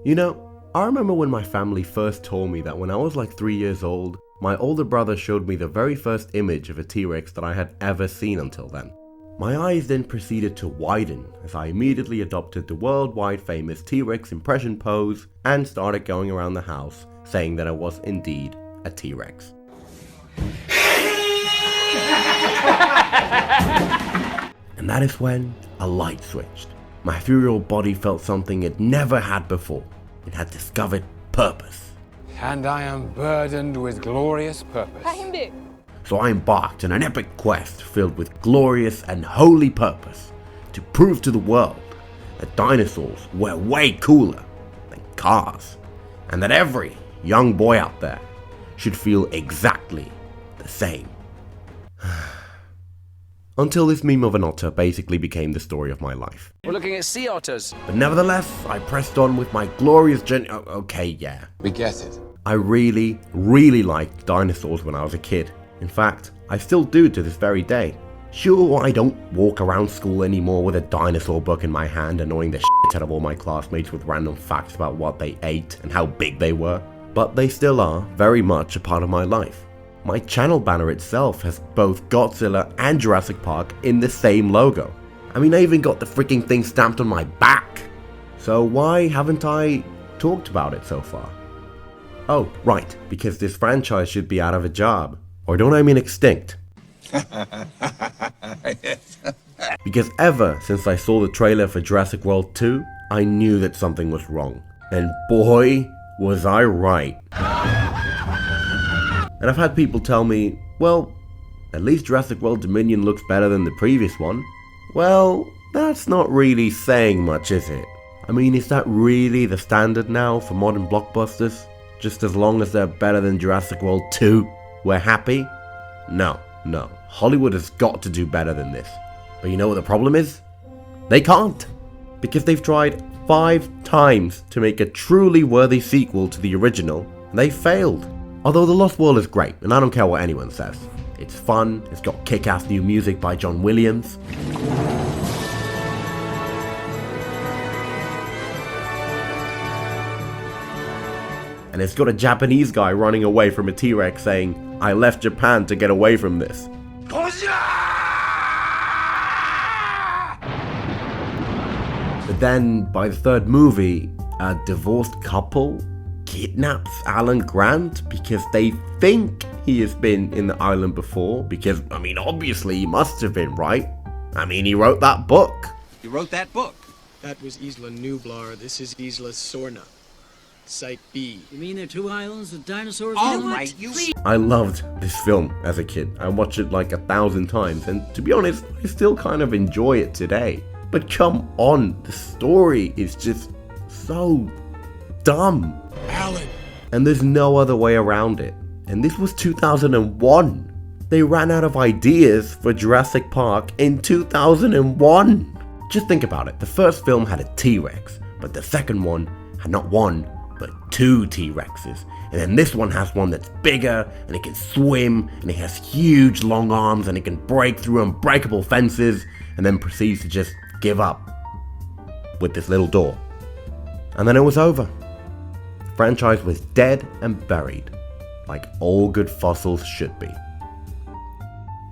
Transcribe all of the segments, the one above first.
You know, I remember when my family first told me that when I was like 3 years old, my older brother showed me the very first image of a T-Rex that I had ever seen until then. My eyes then proceeded to widen as I immediately adopted the worldwide famous T-Rex impression pose and started going around the house saying that I was indeed a T-Rex. And that is when a light switched. My ethereal body felt something it never had before. It had discovered purpose. And I am burdened with glorious purpose. So I embarked on an epic quest filled with glorious and holy purpose to prove to the world that dinosaurs were way cooler than cars, and that every young boy out there should feel exactly the same. Until this meme of an otter basically became the story of my life. We're looking at sea otters. But nevertheless, I pressed on with my glorious journey. Okay, yeah. We get it. I really liked dinosaurs when I was a kid. In fact, I still do to this very day. Sure, I don't walk around school anymore with a dinosaur book in my hand annoying the shit out of all my classmates with random facts about what they ate and how big they were, but they still are very much a part of my life. My channel banner itself has both Godzilla and Jurassic Park in the same logo. I mean, I even got the freaking thing stamped on my back. So why haven't I talked about it so far? Oh, right, because this franchise should be out of a job. Or don't I mean extinct? Because ever since I saw the trailer for Jurassic World 2, I knew that something was wrong. And boy, was I right. And I've had people tell me, well, at least Jurassic World Dominion looks better than the previous one. Well, that's not really saying much, is it? I mean, is that really the standard now for modern blockbusters? Just as long as they're better than Jurassic World 2, we're happy? No. Hollywood has got to do better than this. But you know what the problem is? They can't. Because they've tried 5 times to make a truly worthy sequel to the original, and they failed. Although The Lost World is great, and I don't care what anyone says. It's fun, it's got kick-ass new music by John Williams. And it's got a Japanese guy running away from a T-Rex saying, "I left Japan to get away from this." But then, by the third movie, a divorced couple kidnaps Alan Grant because they think he has been in the island before, because, I mean, obviously he must have been, right? I mean, he wrote that book. You wrote that book? That was Isla Nublar, this is Isla Sorna. Site B. You mean there are 2 islands with dinosaurs? All right, you... I loved this film as a kid. I watched it like 1,000 times, and to be honest, I still kind of enjoy it today. But come on, the story is just so dumb. Alan! And there's no other way around it. And this was 2001. They ran out of ideas for Jurassic Park in 2001. Just think about it. The first film had a T-Rex, but the second one had not 1, but 2 T-Rexes. And then this one has one that's bigger, and it can swim, and it has huge long arms, and it can break through unbreakable fences, and then proceeds to just give up with this little door. And then it was over. The franchise was dead and buried, like all good fossils should be.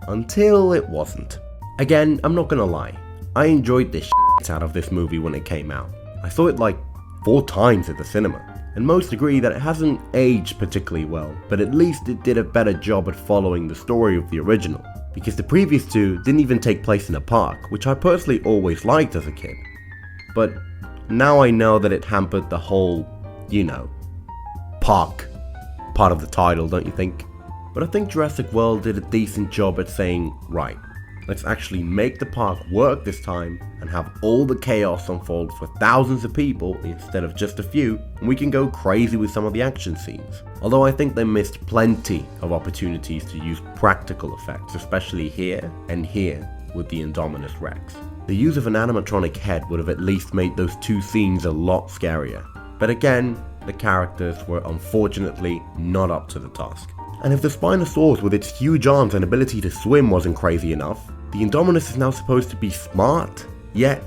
Until it wasn't. Again, I'm not gonna lie, I enjoyed the shit out of this movie when it came out. I saw it like 4 times at the cinema, and most agree that it hasn't aged particularly well, but at least it did a better job at following the story of the original, because the previous 2 didn't even take place in a park, which I personally always liked as a kid. But now I know that it hampered the whole, you know, park part of the title, don't you think? But I think Jurassic World did a decent job at saying, right, let's actually make the park work this time and have all the chaos unfold for thousands of people instead of just a few, and we can go crazy with some of the action scenes. Although I think they missed plenty of opportunities to use practical effects, especially here and here with the Indominus Rex. The use of an animatronic head would have at least made those 2 scenes a lot scarier. But again, the characters were unfortunately not up to the task. And if the Spinosaurus with its huge arms and ability to swim wasn't crazy enough, the Indominus is now supposed to be smart, yet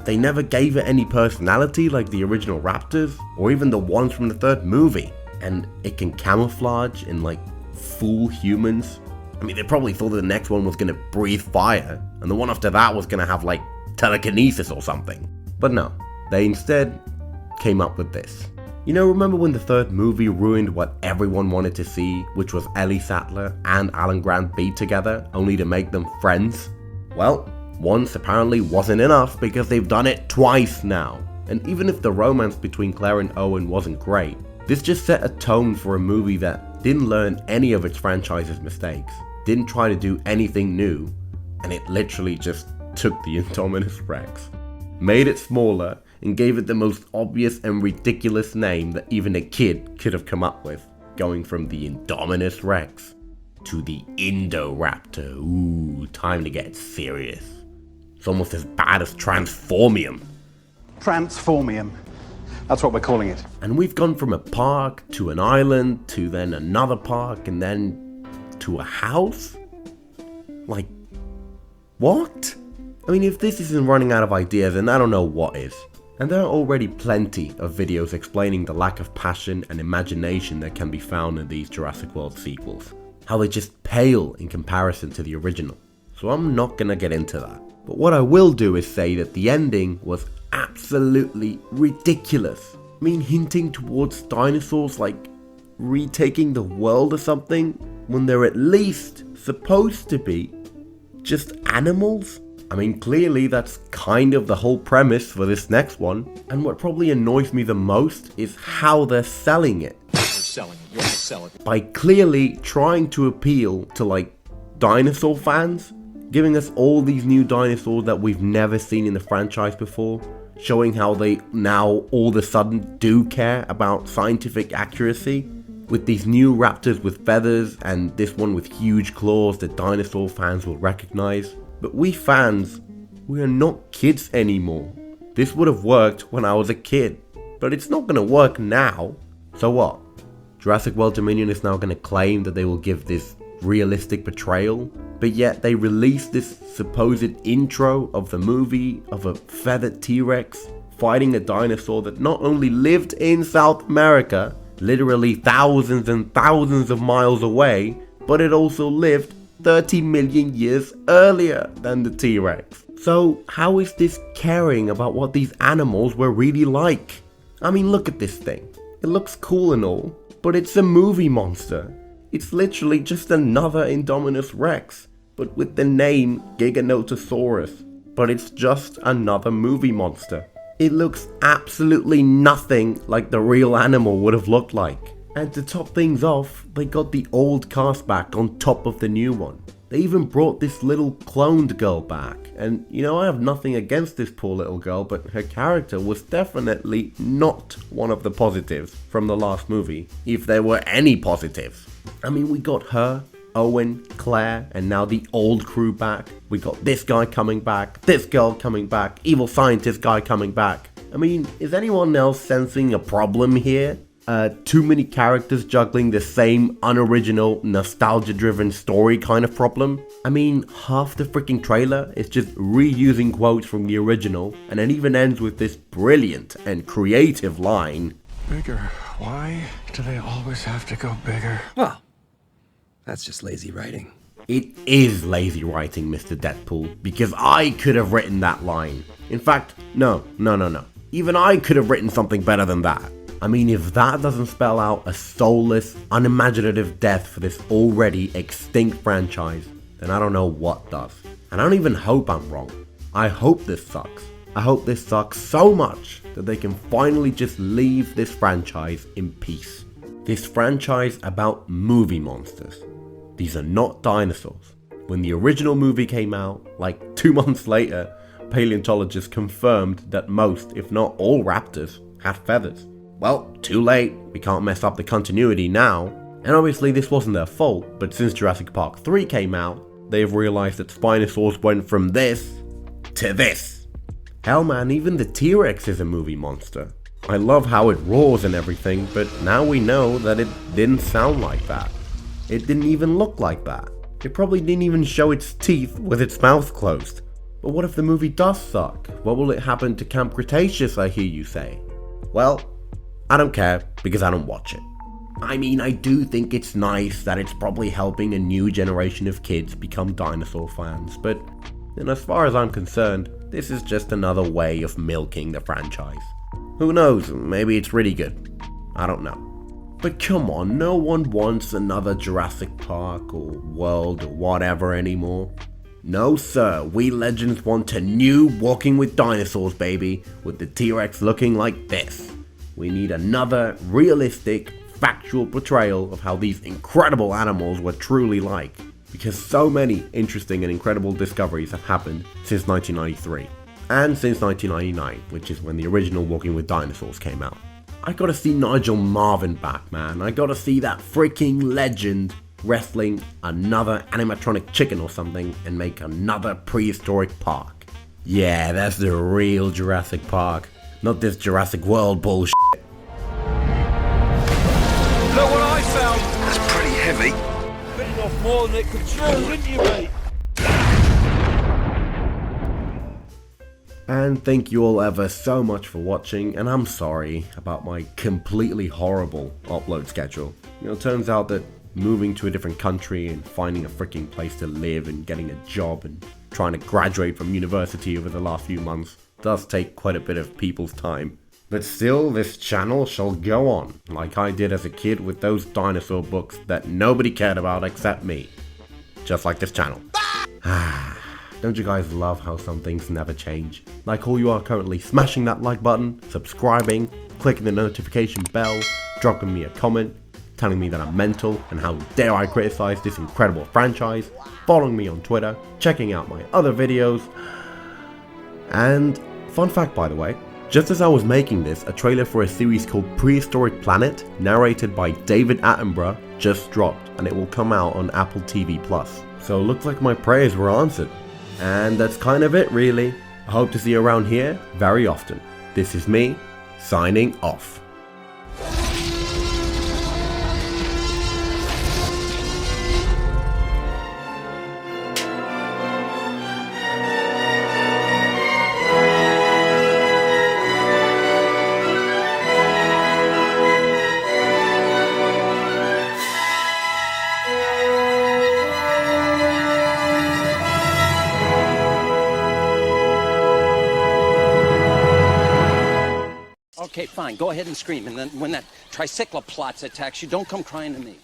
they never gave it any personality like the original raptors, or even the ones from the third movie. And it can camouflage in like full humans. I mean, they probably thought that the next one was gonna breathe fire, and the one after that was gonna have like telekinesis or something. But no, they instead came up with this. You know, remember when the third movie ruined what everyone wanted to see, which was Ellie Sattler and Alan Grant be together, only to make them friends? Well, once apparently wasn't enough because they've done it twice now. And even if the romance between Claire and Owen wasn't great, this just set a tone for a movie that didn't learn any of its franchise's mistakes, didn't try to do anything new, and it literally just took the Indominus Rex, made it smaller, and gave it the most obvious and ridiculous name that even a kid could have come up with, going from the Indominus Rex to the Indoraptor. Ooh, time to get serious. It's almost as bad as Transformium. Transformium. That's what we're calling it. And we've gone from a park to an island to then another park and then to a house? Like, what? I mean, if this isn't running out of ideas, then I don't know what is. And there are already plenty of videos explaining the lack of passion and imagination that can be found in these Jurassic World sequels. How they just pale in comparison to the original. So I'm not gonna get into that. But what I will do is say that the ending was absolutely ridiculous. I mean, hinting towards dinosaurs like retaking the world or something, when they're at least supposed to be just animals? I mean, clearly that's kind of the whole premise for this next one, and what probably annoys me the most is how they're selling it. You're gonna sell it. By clearly trying to appeal to like dinosaur fans, giving us all these new dinosaurs that we've never seen in the franchise before, showing how they now all of a sudden do care about scientific accuracy, with these new raptors with feathers and this one with huge claws that dinosaur fans will recognize. But we fans, we are not kids anymore. This would have worked when I was a kid, but it's not gonna work now. So what? Jurassic World Dominion is now gonna claim that they will give this realistic portrayal, but yet they release this supposed intro of the movie of a feathered T-Rex fighting a dinosaur that not only lived in South America, literally thousands and thousands of miles away, but it also lived 30 million years earlier than the T-Rex. So how is this caring about what these animals were really like? I mean, look at this thing. It looks cool and all, but it's a movie monster. It's literally just another Indominus Rex, but with the name Giganotosaurus. But it's just another movie monster. It looks absolutely nothing like the real animal would have looked like. And to top things off, they got the old cast back on top of the new one. They even brought this little cloned girl back. And you know, I have nothing against this poor little girl, but her character was definitely not one of the positives from the last movie, if there were any positives. I mean, we got her, Owen, Claire, and now the old crew back. We got this guy coming back, this girl coming back, evil scientist guy coming back. I mean, is anyone else sensing a problem here? Too many characters juggling the same unoriginal, nostalgia-driven story kind of problem? I mean, half the freaking trailer is just reusing quotes from the original, and it even ends with this brilliant and creative line. Bigger. Why do they always have to go bigger? Well, that's just lazy writing. It is lazy writing, Mr. Deadpool, because I could have written that line. In fact, no. Even I could have written something better than that. I mean, if that doesn't spell out a soulless, unimaginative death for this already extinct franchise, then I don't know what does. And I don't even hope I'm wrong. I hope this sucks. I hope this sucks so much that they can finally just leave this franchise in peace. This franchise about movie monsters. These are not dinosaurs. When the original movie came out, like 2 months later, paleontologists confirmed that most, if not all raptors, had feathers. Well, too late, we can't mess up the continuity now. And obviously this wasn't their fault, but since Jurassic Park 3 came out, they've realized that Spinosaurus went from this to this. Hell man, even the T-Rex is a movie monster. I love how it roars and everything, but now we know that it didn't sound like that. It didn't even look like that. It probably didn't even show its teeth with its mouth closed. But what if the movie does suck? What will it happen to Camp Cretaceous, I hear you say? Well, I don't care, because I don't watch it. I mean, I do think it's nice that it's probably helping a new generation of kids become dinosaur fans, but as far as I'm concerned, this is just another way of milking the franchise. Who knows, maybe it's really good. I don't know. But come on, no one wants another Jurassic Park or World or whatever anymore. No sir, we legends want a new Walking with Dinosaurs baby, with the T-Rex looking like this. We need another realistic, factual portrayal of how these incredible animals were truly like. Because so many interesting and incredible discoveries have happened since 1993. And since 1999, which is when the original Walking with Dinosaurs came out. I gotta see Nigel Marvin back, man. I gotta see that freaking legend wrestling another animatronic chicken or something and make another prehistoric park. Yeah, that's the real Jurassic Park, not this Jurassic World bullshit. Look what I found! That's pretty heavy. Bitten off more than it could chew, didn't you, mate? And thank you all ever so much for watching, and I'm sorry about my completely horrible upload schedule. It turns out that moving to a different country and finding a freaking place to live and getting a job and trying to graduate from university over the last few months does take quite a bit of people's time. But still, this channel shall go on, like I did as a kid with those dinosaur books that nobody cared about except me. Just like this channel. Don't you guys love how some things never change? Like all you are currently smashing that like button, subscribing, clicking the notification bell, dropping me a comment, telling me that I'm mental and how dare I criticize this incredible franchise, following me on Twitter, checking out my other videos. And fun fact by the way, just as I was making this, a trailer for a series called Prehistoric Planet, narrated by David Attenborough, just dropped, and it will come out on Apple TV+. So it looks like my prayers were answered. And that's kind of it really. I hope to see you around here very often. This is me, signing off. Okay, fine. Go ahead and scream. And then when that tricyclops attacks you, don't come crying to me.